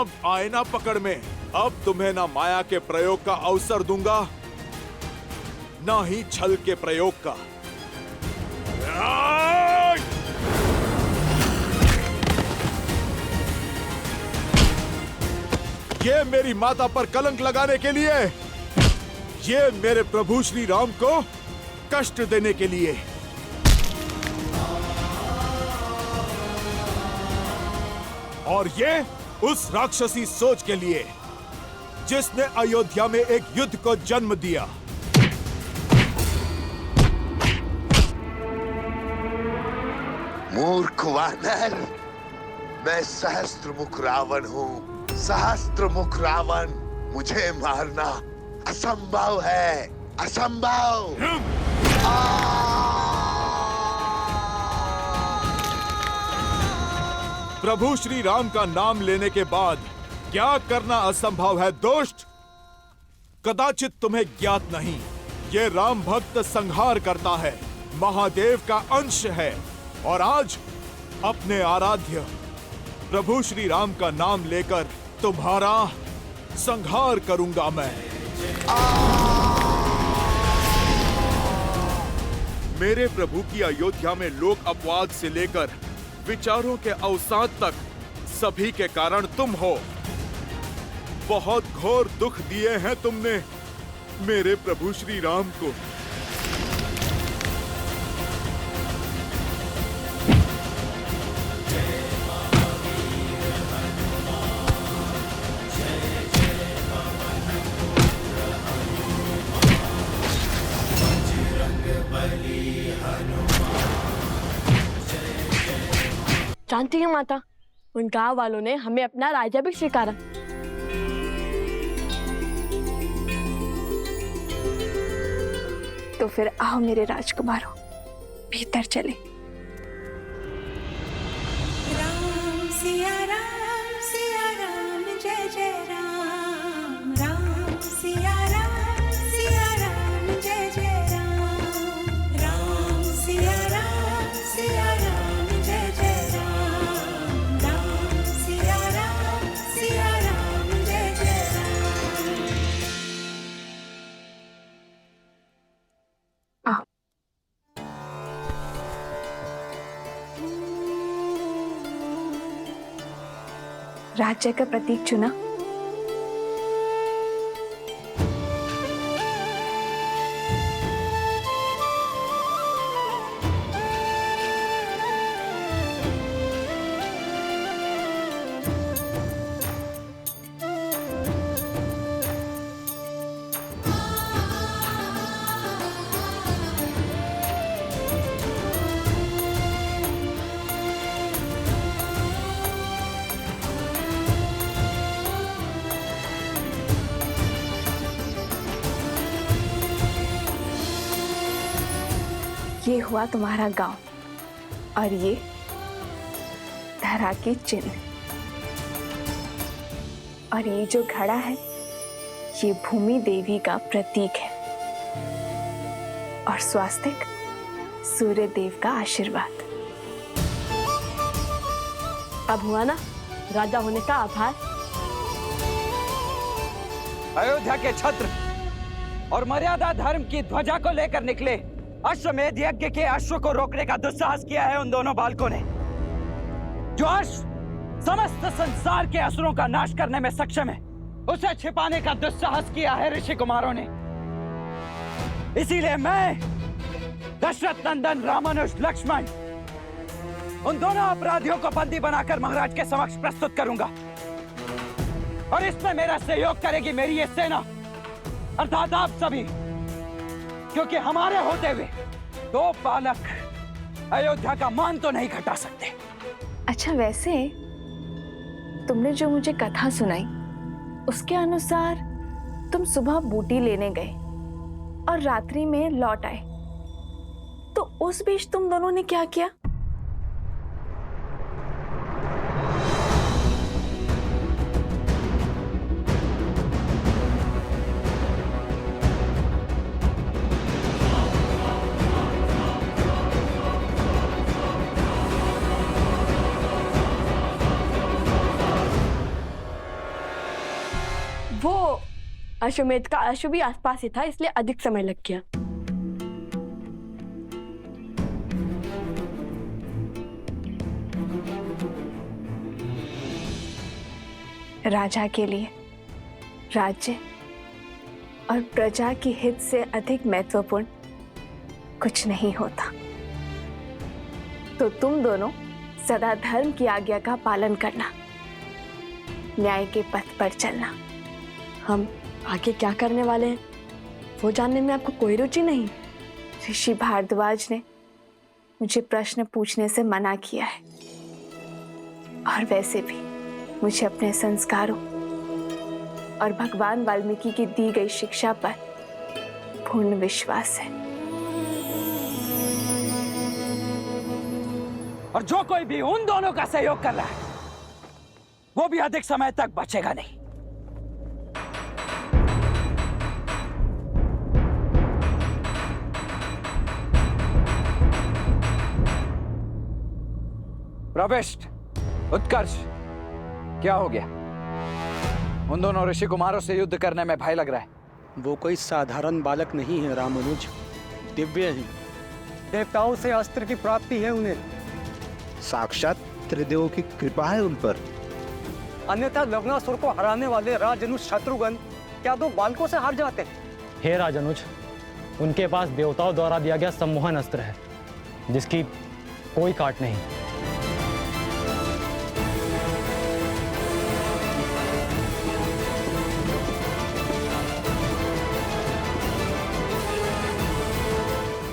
अब आए ना पकड़ में। अब तुम्हें ना माया के प्रयोग का अवसर दूंगा, ना ही छल के प्रयोग का। ये मेरी माता पर कलंक लगाने के लिए, ये मेरे प्रभु श्री राम को कष्ट देने के लिए। और ये उस राक्षसी सोच के लिए जिसने अयोध्या में एक युद्ध को जन्म दिया। मूर्ख वानर, मैं सहस्त्रमुख रावण हूँ। सहस्त्रमुख रावण, मुझे मारना असंभव है, असंभव। प्रभु श्री राम का नाम लेने के बाद क्या करना असंभव है दुष्ट? कदाचित तुम्हें ज्ञात नहीं, ये राम भक्त संहार करता है, महादेव का अंश है। और आज अपने आराध्य प्रभु श्री राम का नाम लेकर तुम्हारा संहार करूंगा मैं। मेरे प्रभु की अयोध्या में लोक अपवाद से लेकर विचारों के अवसाद तक सभी के कारण तुम हो। बहुत घोर दुख दिए हैं तुमने मेरे प्रभु श्री राम को। जानती है माता, उन गांव वालों ने हमें अपना राजा भी स्वीकारा। तो फिर आओ मेरे राजकुमारों, भीतर चले। राम सिया राम जय जय राम। राम सिया राम जय जय राम। राम सिया राम जय जय राम। राम सिया राम जय जय राम। आओ। राज्य का प्रतीक चुना। ये हुआ तुम्हारा गांव और ये धरा के चिन्ह। और ये जो घड़ा है ये भूमि देवी का प्रतीक है और स्वास्तिक सूर्य देव का आशीर्वाद। अब हुआ ना राजा होने का आभार। अयोध्या के छत्र और मर्यादा धर्म की ध्वजा को लेकर निकले अश्वमेध यज्ञ के अश्व को रोकने का दुस्साहस किया है उन दोनों बालकों ने। जो अश्व समस्त संसार के असुरों का नाश करने में सक्षम है, उसे छिपाने का दुस्साहस किया है ऋषि कुमारों ने। इसीलिए मैं दशरथ नंदन रामानुज लक्ष्मण उन दोनों अपराधियों को बंदी बनाकर महाराज के समक्ष प्रस्तुत करूंगा। और इसमें मेरा सहयोग करेगी मेरी ये सेना, अर्थात आप सभी, क्योंकि हमारे होते हुए दो बालक अयोध्या का मान तो नहीं घटा सकते। अच्छा, वैसे तुमने जो मुझे कथा सुनाई उसके अनुसार तुम सुबह बूटी लेने गए और रात्रि में लौट आए, तो उस बीच तुम दोनों ने क्या किया? अश्वमेध का अश्व भी आसपास ही था, इसलिए अधिक समय लग गया। राजा के लिए राज्य और प्रजा की हित से अधिक महत्वपूर्ण कुछ नहीं होता। तो तुम दोनों सदा धर्म की आज्ञा का पालन करना, न्याय के पथ पर चलना। हम आगे क्या करने वाले हैं वो जानने में आपको कोई रुचि नहीं? ऋषि भारद्वाज ने मुझे प्रश्न पूछने से मना किया है, और वैसे भी मुझे अपने संस्कारों और भगवान वाल्मीकि की दी गई शिक्षा पर पूर्ण विश्वास है। और जो कोई भी उन दोनों का सहयोग कर रहा है वो भी अधिक समय तक बचेगा नहीं। प्रविष्ट, उत्कर्ष, क्या हो गया? उन दोनों ऋषि कुमारों से युद्ध करने में भय लग रहा है। वो कोई साधारण बालक नहीं है रामानुज, दिव्य है। देवताओं से अस्त्र की प्राप्ति है उन्हें। साक्षात त्रिदेवों की कृपा है उन पर। अन्यथा लवणासुर को हराने वाले राजनुज शत्रुघ्न क्या दो बालकों से हार जाते? हे राजनुज, उनके पास देवताओं द्वारा दिया गया सम्मोहन अस्त्र है जिसकी कोई काट नहीं।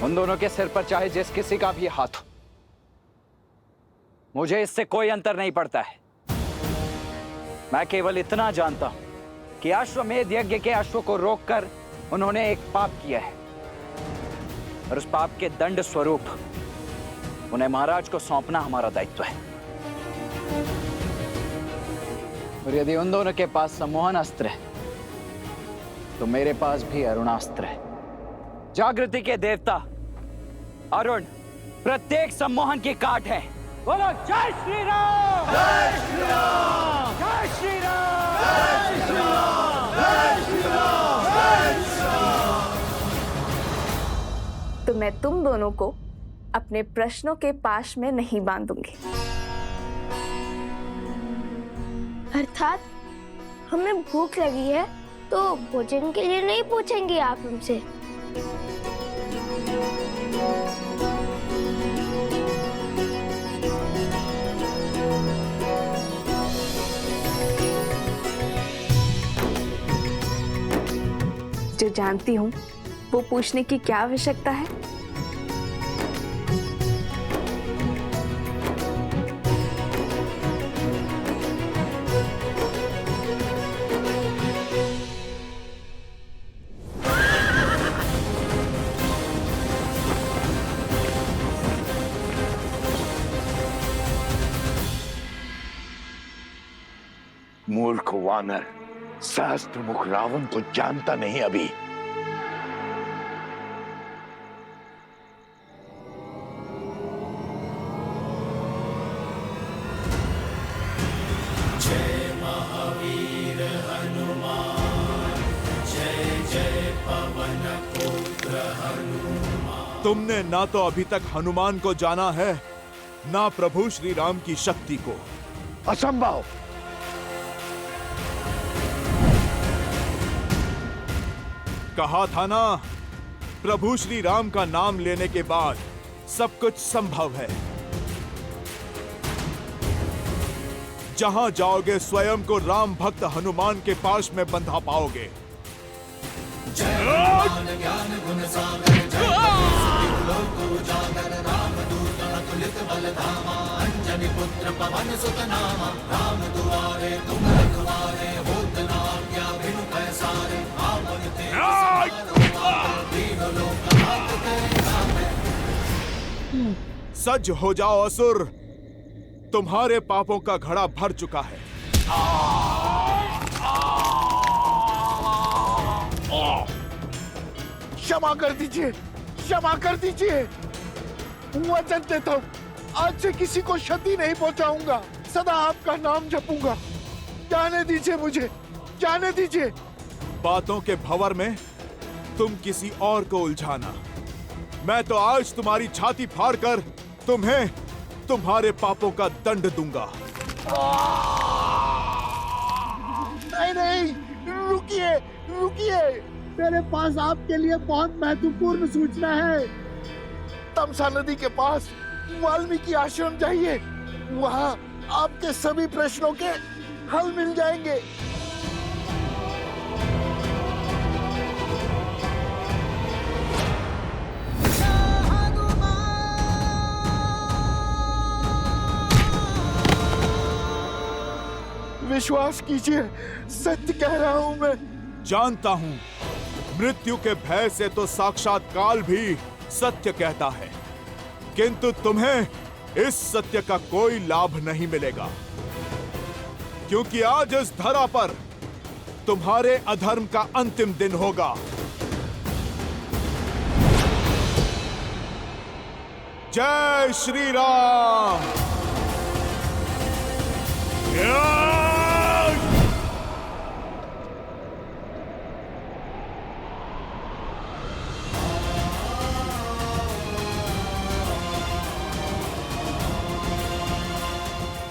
उन दोनों के सिर पर चाहे जिस किसी का भी हाथ हो, मुझे इससे कोई अंतर नहीं पड़ता है। मैं केवल इतना जानता हूं कि अश्वमेध यज्ञ के अश्व को रोककर उन्होंने एक पाप किया है, और उस पाप के दंड स्वरूप उन्हें महाराज को सौंपना हमारा दायित्व है। और यदि उन दोनों के पास सम्मोहन अस्त्र है तो मेरे पास भी अरुणास्त्र है। जागृति के देवता अरुण प्रत्येक सम्मोहन की काट है। बोलो जय श्री राम! जय श्री राम! जय श्री राम! जय श्री राम! जय श्री राम! जय श्री राम! तो मैं तुम दोनों को अपने प्रश्नों के पाश में नहीं बांधूंगी। अर्थात हमें भूख लगी है तो भोजन के लिए नहीं पूछेंगे आप हमसे? जो जानती हूँ वो पूछने की क्या आवश्यकता है? मूर्ख वानर, सहस्त्रमुख रावण को जानता नहीं अभी। जय महावीर हनुमान, जय जय पवन पुत्र हनुमान। तुमने ना तो अभी तक हनुमान को जाना है, ना प्रभु श्री राम की शक्ति को। असंभव! कहा था ना, प्रभु श्री राम का नाम लेने के बाद सब कुछ संभव है। जहां जाओगे स्वयं को राम भक्त हनुमान के पास में बंधा पाओगे। सज हो जाओ असुर, तुम्हारे पापों का घड़ा भर चुका है। क्षमा कर दीजिए, क्षमा कर दीजिए। वचन देता हूं, आज से किसी को क्षति नहीं पहुंचाऊंगा, सदा आपका नाम जपूंगा। जाने दीजिए मुझे, जाने दीजिए। बातों के भंवर में तुम किसी और को उलझाना। मैं तो आज तुम्हारी छाती फाड़कर तुम्हें तुम्हारे पापों का दंड दूंगा। नहीं नहीं, रुकिए रुकिए, मेरे पास आपके लिए बहुत महत्वपूर्ण सूचना है। तमसा नदी के पास वाल्मीकि आश्रम जाइए, वहाँ आपके सभी प्रश्नों के हल मिल जाएंगे। विश्वास कीजिए, सत्य कह रहा हूं मैं। जानता हूं, मृत्यु के भय से तो साक्षात काल भी सत्य कहता है, किंतु तुम्हें इस सत्य का कोई लाभ नहीं मिलेगा, क्योंकि आज इस धरा पर तुम्हारे अधर्म का अंतिम दिन होगा। जय श्री राम।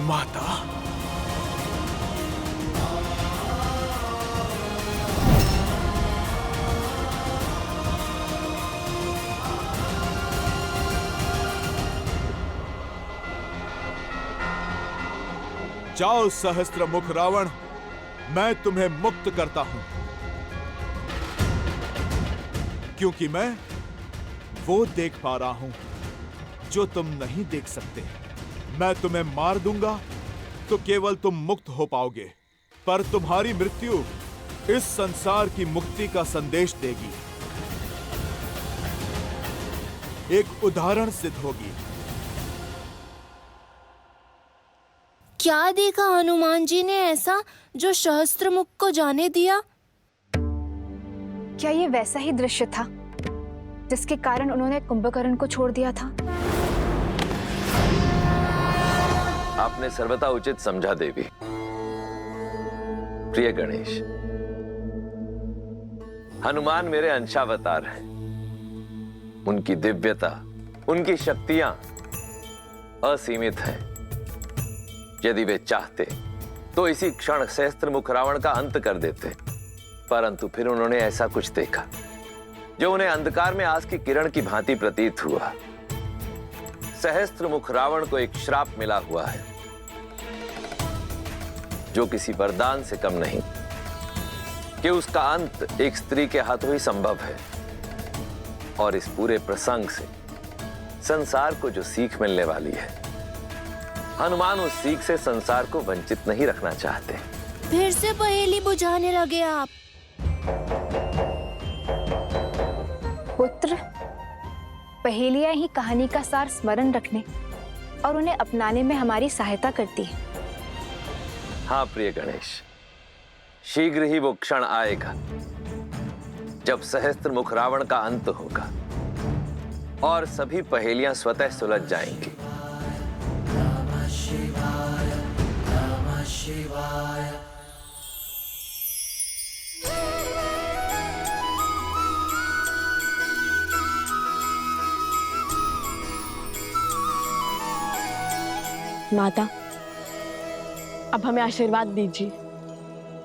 माता, जाओ सहस्त्र मुख रावण, मैं तुम्हें मुक्त करता हूं, क्योंकि मैं वो देख पा रहा हूं जो तुम नहीं देख सकते। मैं तुम्हें मार दूंगा तो केवल तुम मुक्त हो पाओगे, पर तुम्हारी मृत्यु इस संसार की मुक्ति का संदेश देगी, एक उदाहरण सिद्ध होगी। क्या देखा हनुमान जी ने ऐसा जो सहस्त्रमुख को जाने दिया? क्या ये वैसा ही दृश्य था जिसके कारण उन्होंने कुंभकर्ण को छोड़ दिया था? आपने सर्वथा उचित समझा देवी। प्रिय गणेश, हनुमान मेरे अंशावतार हैं। उनकी दिव्यता, उनकी शक्तियां असीमित हैं। यदि वे चाहते तो इसी क्षण सहस्त्रमुख रावण का अंत कर देते, परंतु फिर उन्होंने ऐसा कुछ देखा जो उन्हें अंधकार में आस की किरण की भांति प्रतीत हुआ। सहस्त्रमुख रावण को एक श्राप मिला हुआ है जो किसी वरदान से कम नहीं, कि उसका अंत एक स्त्री के हाथों ही संभव है। और इस पूरे प्रसंग से संसार को जो सीख मिलने वाली है, हनुमान उस सीख से संसार को वंचित नहीं रखना चाहते। फिर से पहेली बुझाने लगे आप। पुत्र, पहेलियां ही कहानी का सार स्मरण रखने और उन्हें अपनाने में हमारी सहायता करती है। हाँ प्रिय गणेश, शीघ्र ही वो क्षण आएगा जब सहस्त्रमुख रावण का अंत होगा और सभी पहेलियां स्वतः सुलझ जाएंगी। नमः शिवाय, नमः शिवाय। माता, अब हमें आशीर्वाद दीजिए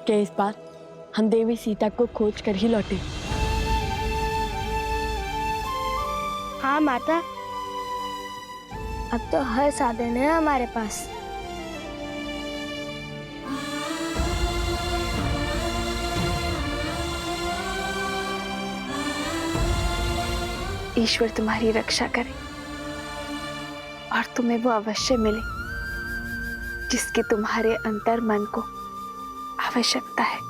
कि इस बार हम देवी सीता को खोज कर ही लौटे। हाँ माता, अब तो हर साधन है हमारे पास। ईश्वर तुम्हारी रक्षा करे और तुम्हें वो अवश्य मिले जिसकी तुम्हारे अंतर मन को आवश्यकता है।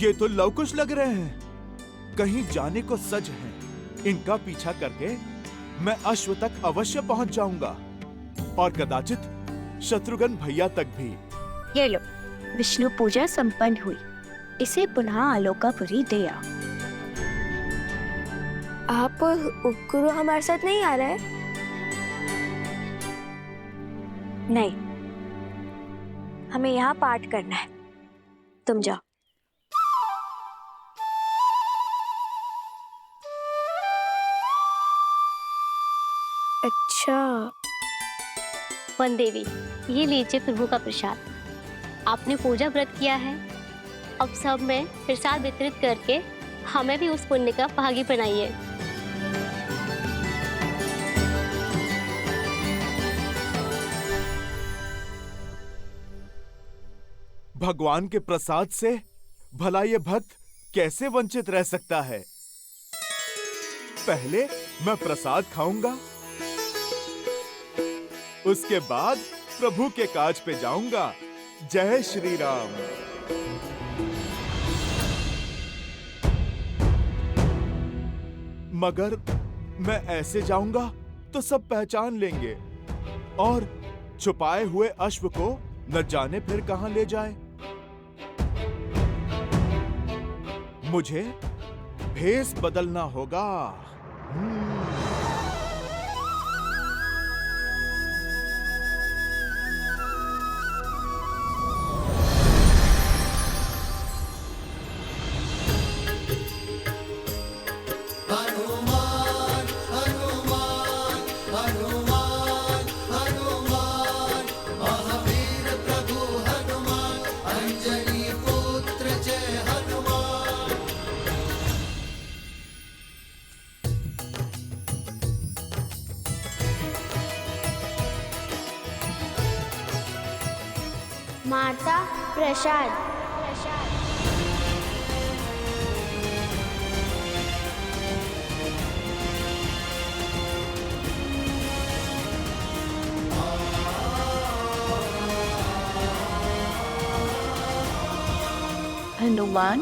ये तो लवकुश लग रहे हैं, कहीं जाने को सज हैं। इनका पीछा करके मैं अश्व तक अवश्य पहुंच जाऊंगा और कदाचित शत्रुघ्न भैया तक भी। ये लो, विष्णु पूजा संपन्न हुई। इसे पुनः आलोकापुरी दे आओ। आप गुरु हमारे साथ नहीं आ रहे? नहीं, हमें यहाँ पाठ करना है। तुम जाओ। अच्छा। वन देवी, ये लीजिए प्रभु का प्रसाद। आपने पूजा व्रत किया है, अब सब में प्रसाद वितरित करके हमें भी उस पुण्य का भागी बनाइए। भगवान के प्रसाद से भला ये भक्त कैसे वंचित रह सकता है? पहले मैं प्रसाद खाऊंगा, उसके बाद प्रभु के काज पे जाऊंगा। जय श्री राम। मगर मैं ऐसे जाऊंगा तो सब पहचान लेंगे और छुपाए हुए अश्व को न जाने फिर कहां ले जाए। मुझे भेष बदलना होगा। माता प्रसाद। हनुमान,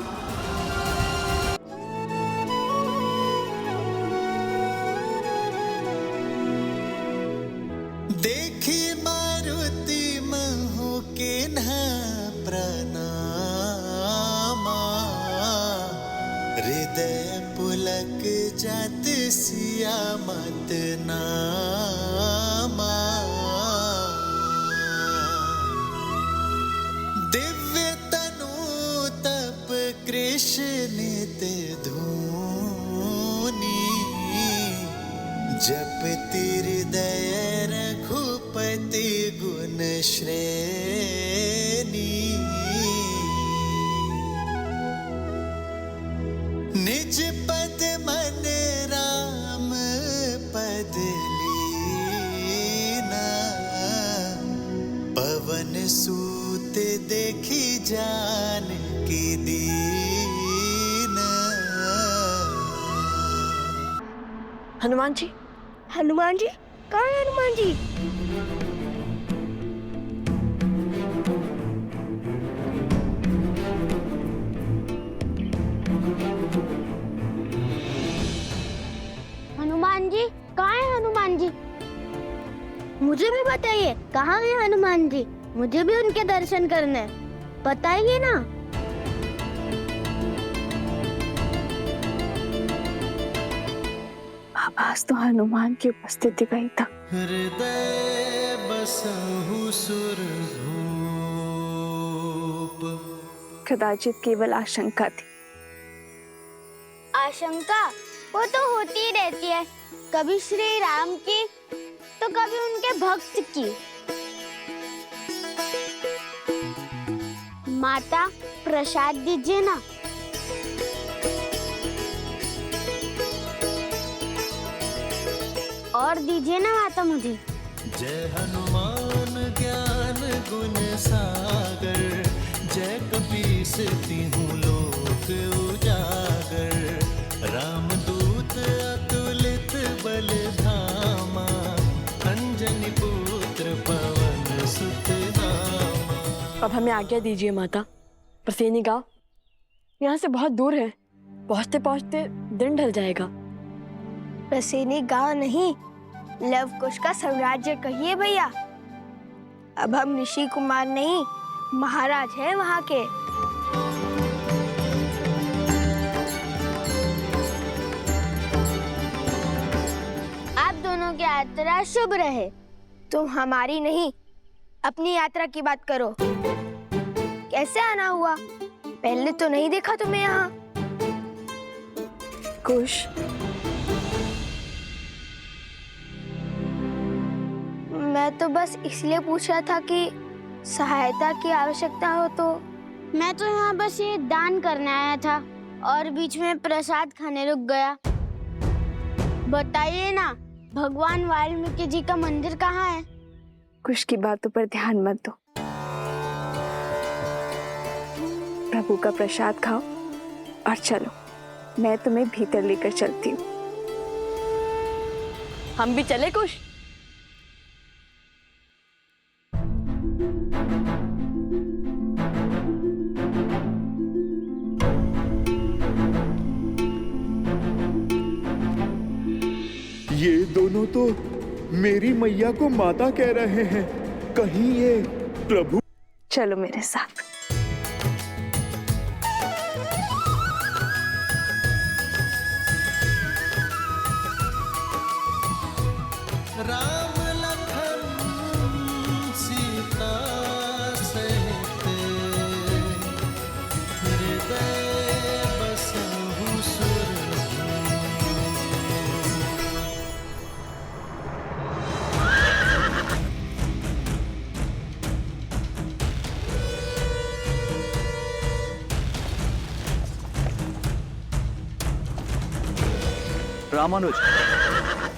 देखी मारुति महु के न प्रणामा, हृदय पुलक जात सिया मत नामा। दिव्य तनु तप कृष्ण नित धूनी, जपति हृदय रघुपति गुण श्रेणी। निज पद मन राम पद लीना, पवन सूत देखी जान की दीना। हनुमान जी, हनुमान जी, कहाँ है हनुमान जी? हनुमान जी, कहाँ है हनुमान जी? मुझे भी बताइए, कहाँ है हनुमान जी? मुझे भी उनके दर्शन करने हैं। बताइए ना। आवाज तो हनुमान की उपस्थिति का ही था। हृदय बसहु सुरभूप, कदाचित केवल आशंका थी। आशंका वो तो होती ही रहती है, कभी श्री राम की तो कभी उनके भक्त की। माता प्रसाद दीजिए ना। और दीजिए ना माता मुझे। जय हनुमान ज्ञान गुण सागर, जय कपीस तिहु लोक उजागर। रामदूत अतुलित बल धामा, अंजनी पुत्र पवन सुत नामा। अब हमें आज्ञा दीजिए माता। प्रसेनी गांव यहाँ से बहुत दूर है, पहुँचते पहुँचते दिन ढल जाएगा। रसेनी गांव नहीं, लव कुश का साम्राज्य कहिए भैया। अब हम ऋषि कुमार नहीं, महाराज हैं वहाँ के। आप दोनों की यात्रा शुभ रहे। तुम हमारी नहीं, अपनी यात्रा की बात करो। कैसे आना हुआ? पहले तो नहीं देखा तुम्हें यहाँ। कुश, मैं तो बस इसलिए पूछ रहा था कि सहायता की आवश्यकता हो तो। मैं तो यहाँ बस ये दान करने आया था और बीच में प्रसाद खाने रुक गया। बताइए ना, भगवान वाल्मीकि जी का मंदिर कहाँ है? कुश की बातों पर ध्यान मत दो। प्रभु का प्रसाद खाओ और चलो, मैं तुम्हें भीतर लेकर चलती हूँ। हम भी चले कुश? ये दोनों तो मेरी मैया को माता कह रहे हैं। कहीं ये प्रभु? चलो मेरे साथ। राम लखन सीता सहित हृदय बसहु सुरभूमि। रामानुज,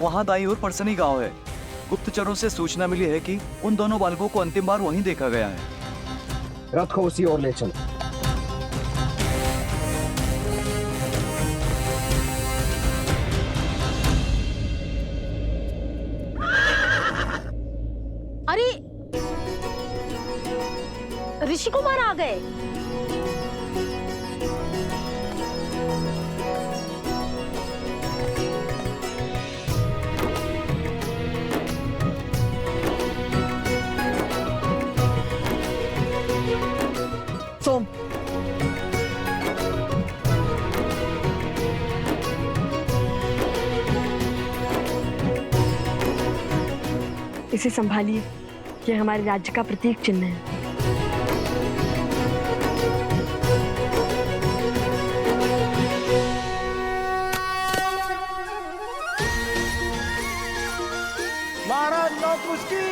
वहाँ दाई ओर परसनी गांव है। गुप्तचरों से सूचना मिली है कि उन दोनों बालकों को अंतिम बार वहीं देखा गया है। रथ को उसी ओर ले चलो। अरे ऋषि कुमार आ गए। सोम, इसे संभालिए, ये हमारे राज्य का प्रतीक चिन्ह है। महाराज नौपुष्की,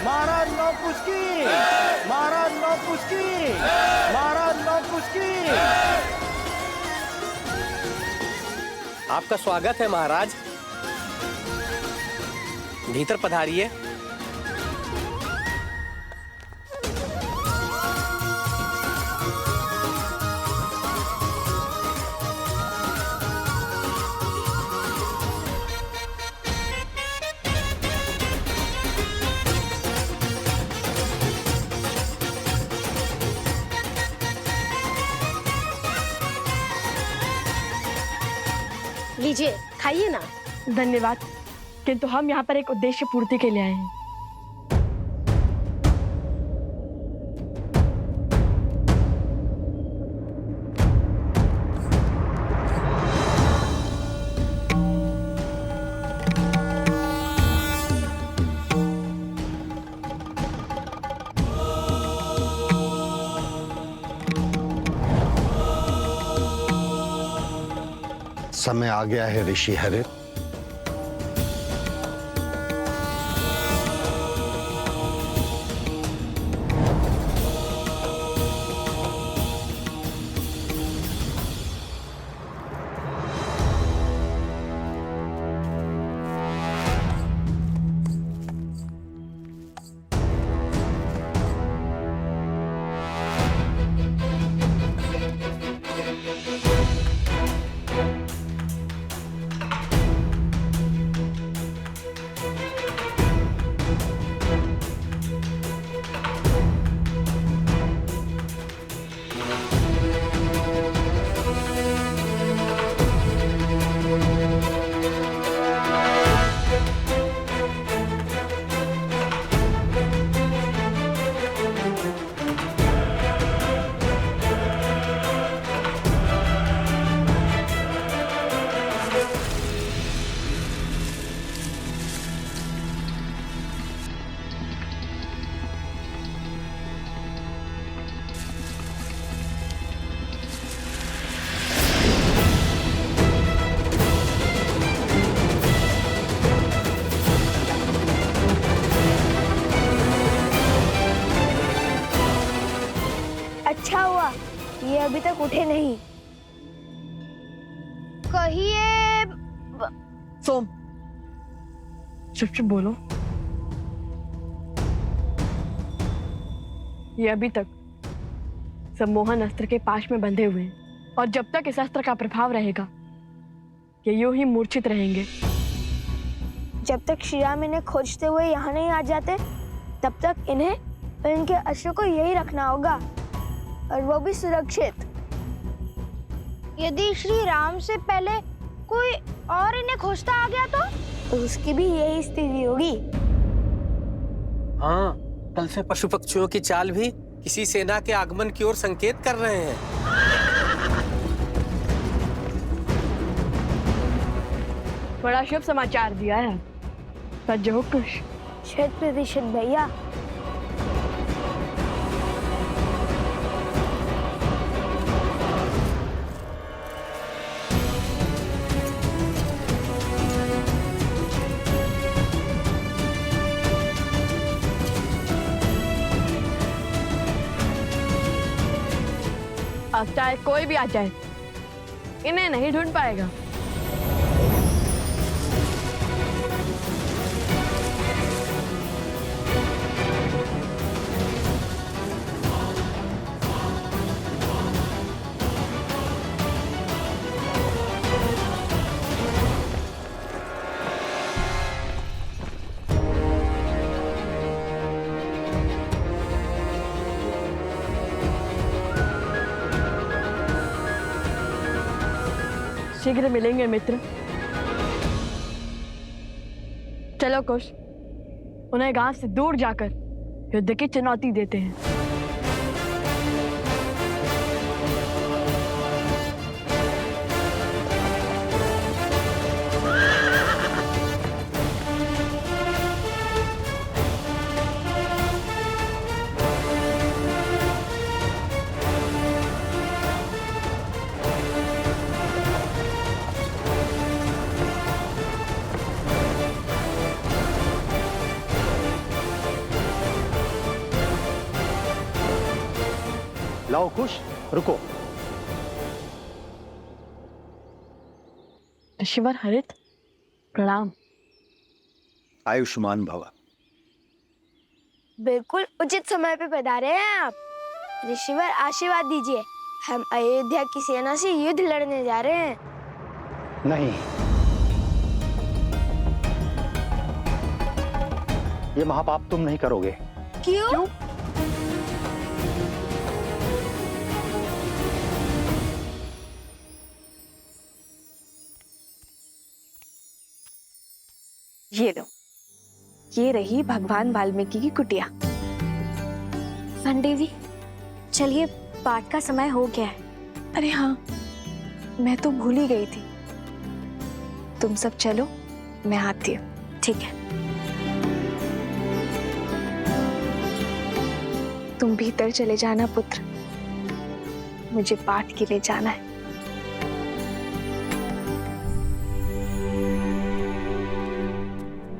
महाराज नौपुष्की, महाराज नौपुष्की, महाराज नौपुष्की। आपका स्वागत है महाराज, भीतर पधारिए। लीजिए, खाइए ना। धन्यवाद, किंतु हम यहाँ पर एक उद्देश्य पूर्ति के लिए आए हैं। समय आ गया है ऋषि हरित। उठे नहीं। कहिए। सोम, चुप चुप बोलो। ये अभी तक सम्मोहन अस्त्र के पाश में बंधे हुए हैं और जब तक इस अस्त्र का प्रभाव रहेगा ये यूं ही मूर्छित रहेंगे। जब तक श्री राम इन्हें खोजते हुए यहाँ नहीं आ जाते तब तक इन्हें और इनके अश्व को यही रखना होगा, और वो भी सुरक्षित। यदि श्री राम से पहले कोई और इन्हें खोजता आ गया तो उसकी भी यही स्थिति होगी। हाँ, कल से पशु पक्षियों की चाल भी किसी सेना के आगमन की ओर संकेत कर रहे हैं। बड़ा शुभ समाचार दिया है। सच हो कुश? 100% भैया। अब चाहे कोई भी आ जाए इन्हें नहीं ढूंढ पाएगा। शीघ्र मिलेंगे मित्र। चलो कुश, उन्हें गांव से दूर जाकर युद्ध की चुनौती देते हैं। लाओ कुश, रुको। ऋषिवर हरित, प्रणाम। आयुष्मान भव। बिल्कुल उचित समय पे पधारे हैं आप। ऋषिवर आशीर्वाद दीजिए, हम अयोध्या की सेना से युद्ध लड़ने जा रहे हैं। नहीं, ये महापाप तुम नहीं करोगे। क्यों? ये लो, ये रही भगवान वाल्मीकि की कुटिया। देवी, चलिए पाठ का समय हो गया है। अरे हाँ, मैं तो भूल ही गई थी। तुम सब चलो, मैं आती हूँ। ठीक है। तुम भीतर चले जाना पुत्र, मुझे पाठ के लिए जाना है।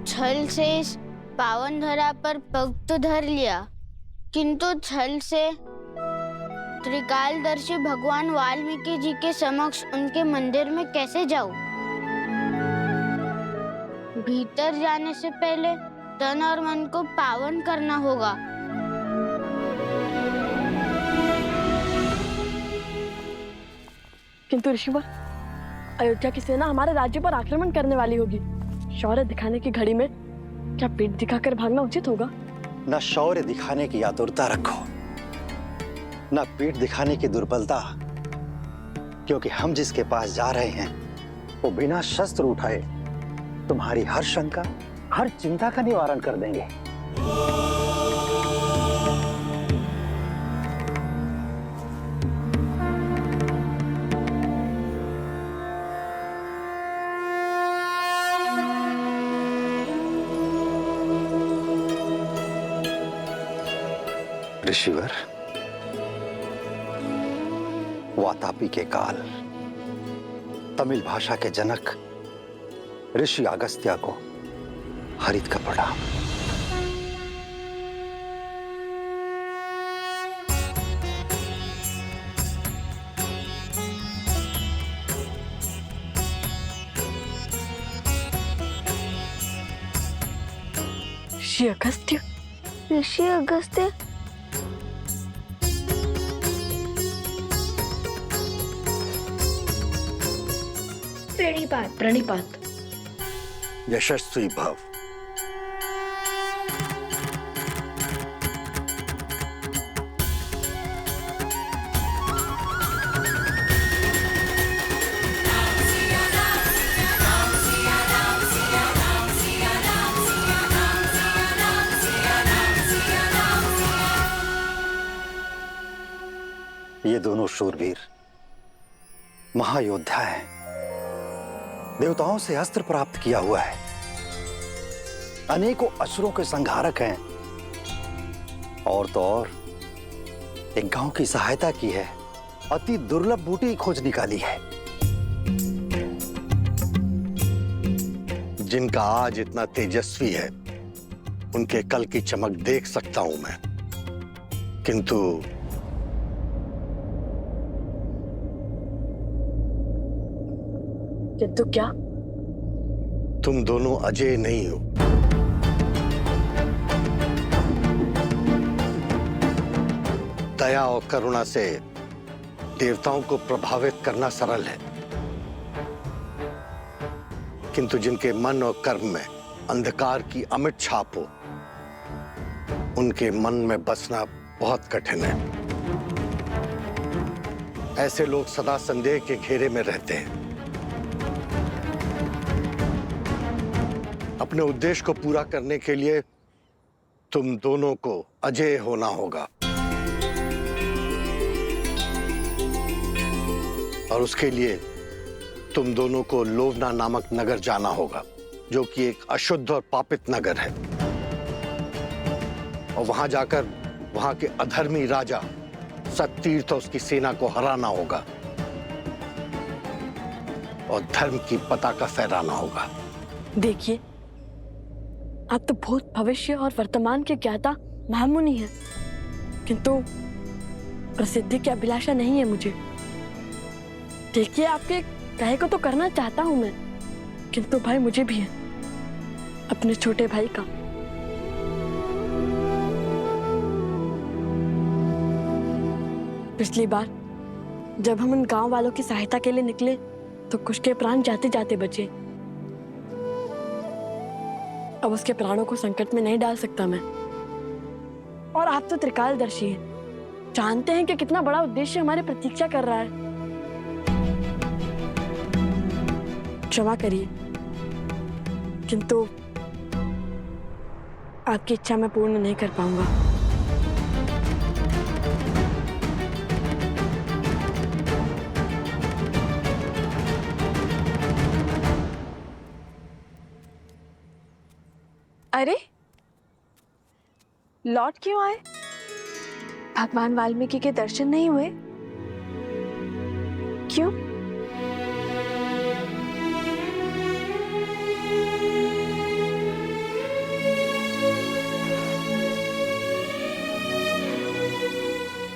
छल से इस पावन धरा पर पग तो धर लिया, किंतु छल से त्रिकालदर्शी भगवान वाल्मीकि जी के समक्ष उनके मंदिर में कैसे जाऊं? भीतर जाने से पहले तन और मन को पावन करना होगा। किंतु ऋषिवर, अयोध्या की सेना हमारे राज्य पर आक्रमण करने वाली होगी। शौर्य दिखाने की घड़ी में क्या पीठ दिखाकर भागना उचित होगा? न शौर्य दिखाने की आतुरता रखो, न पीठ दिखाने की दुर्बलता, क्योंकि हम जिसके पास जा रहे हैं वो बिना शस्त्र उठाए तुम्हारी हर शंका, हर चिंता का निवारण कर देंगे। ऋषिवर, वातापी के काल तमिल भाषा के जनक ऋषि अगस्त्य को हरित का प्रणाम। ऋषि अगस्त्य। ऋषि अगस्त्य? प्रणिपात प्रणिपात। यशस्वी भव। ये दोनों शूरवीर महायोद्धा हैं। देवताओं से अस्त्र प्राप्त किया हुआ है, अनेकों असुरों के संहारक हैं, और तो और एक गांव की सहायता की है, अति दुर्लभ बूटी खोज निकाली है। जिनका आज इतना तेजस्वी है, उनके कल की चमक देख सकता हूं मैं, किंतु क्या? तुम दोनों अजय नहीं हो। दया और करुणा से देवताओं को प्रभावित करना सरल है, किंतु जिनके मन और कर्म में अंधकार की अमिट छाप हो, उनके मन में बसना बहुत कठिन है। ऐसे लोग सदा संदेह के घेरे में रहते हैं। अपने उद्देश्य को पूरा करने के लिए तुम दोनों को अजेय होना होगा, और उसके लिए तुम दोनों को लोवना नामक नगर जाना होगा, जो कि एक अशुद्ध और पापित नगर है। और वहां जाकर वहां के अधर्मी राजा सत्तीर्थ और उसकी सेना को हराना होगा और धर्म की पताका फहराना होगा। देखिए, आप तो भूत, भविष्य और वर्तमान के ज्ञाता महामुनि हैं, किंतु प्रसिद्धि की अभिलाषा नहीं है मुझे। देखिए, आपके कहे को तो करना चाहता हूं मैं, किंतु भाई मुझे भी है, अपने छोटे भाई का। पिछली बार जब हम उन गांव वालों की सहायता के लिए निकले तो कुछ के प्राण जाते जाते बचे। अब उसके प्राणों को संकट में नहीं डाल सकता मैं। और आप तो त्रिकालदर्शी हैं, जानते हैं कि कितना बड़ा उद्देश्य हमारी प्रतीक्षा कर रहा है। क्षमा करिए, किंतु आपकी इच्छा मैं पूर्ण नहीं कर पाऊंगा। अरे, लौट क्यों आए? भगवान वाल्मीकि के दर्शन नहीं हुए? क्यों?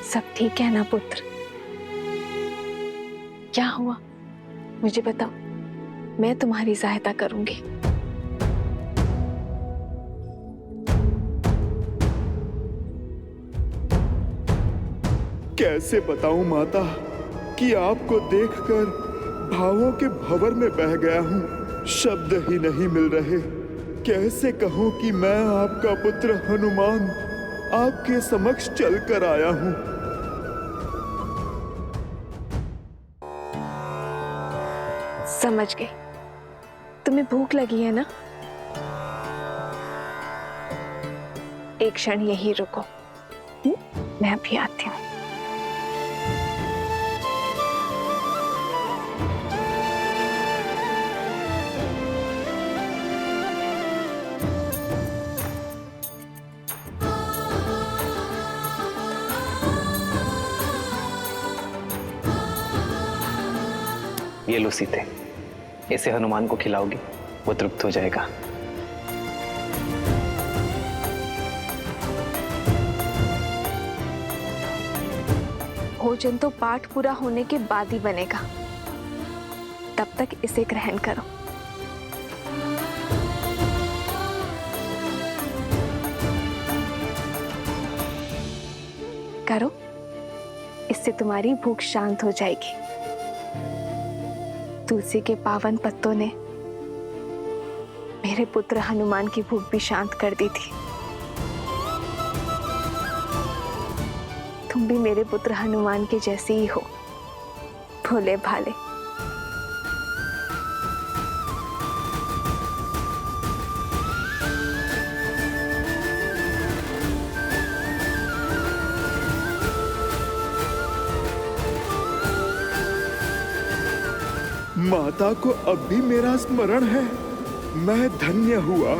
सब ठीक है ना पुत्र? क्या हुआ मुझे बताओ, मैं तुम्हारी सहायता करूंगी। कैसे बताऊं माता कि आपको देखकर भावों के भंवर में बह गया हूं। शब्द ही नहीं मिल रहे। कैसे कहूं कि मैं आपका पुत्र हनुमान आपके समक्ष चलकर आया हूं। समझ गई, तुम्हें भूख लगी है ना? एक क्षण यही रुको, मैं अभी आती हूँ। ये लो सीते, इसे हनुमान को खिलाओगी, वो तृप्त हो जाएगा। भोजन तो पाठ पूरा होने के बाद ही बनेगा, तब तक इसे ग्रहण करो। करो, इससे तुम्हारी भूख शांत हो जाएगी। तुलसी के पावन पत्तों ने मेरे पुत्र हनुमान की भूख भी शांत कर दी थी। तुम भी मेरे पुत्र हनुमान के जैसे ही हो, भोले भाले। माता को अब भी मेरा स्मरण है। मैं धन्य हुआ।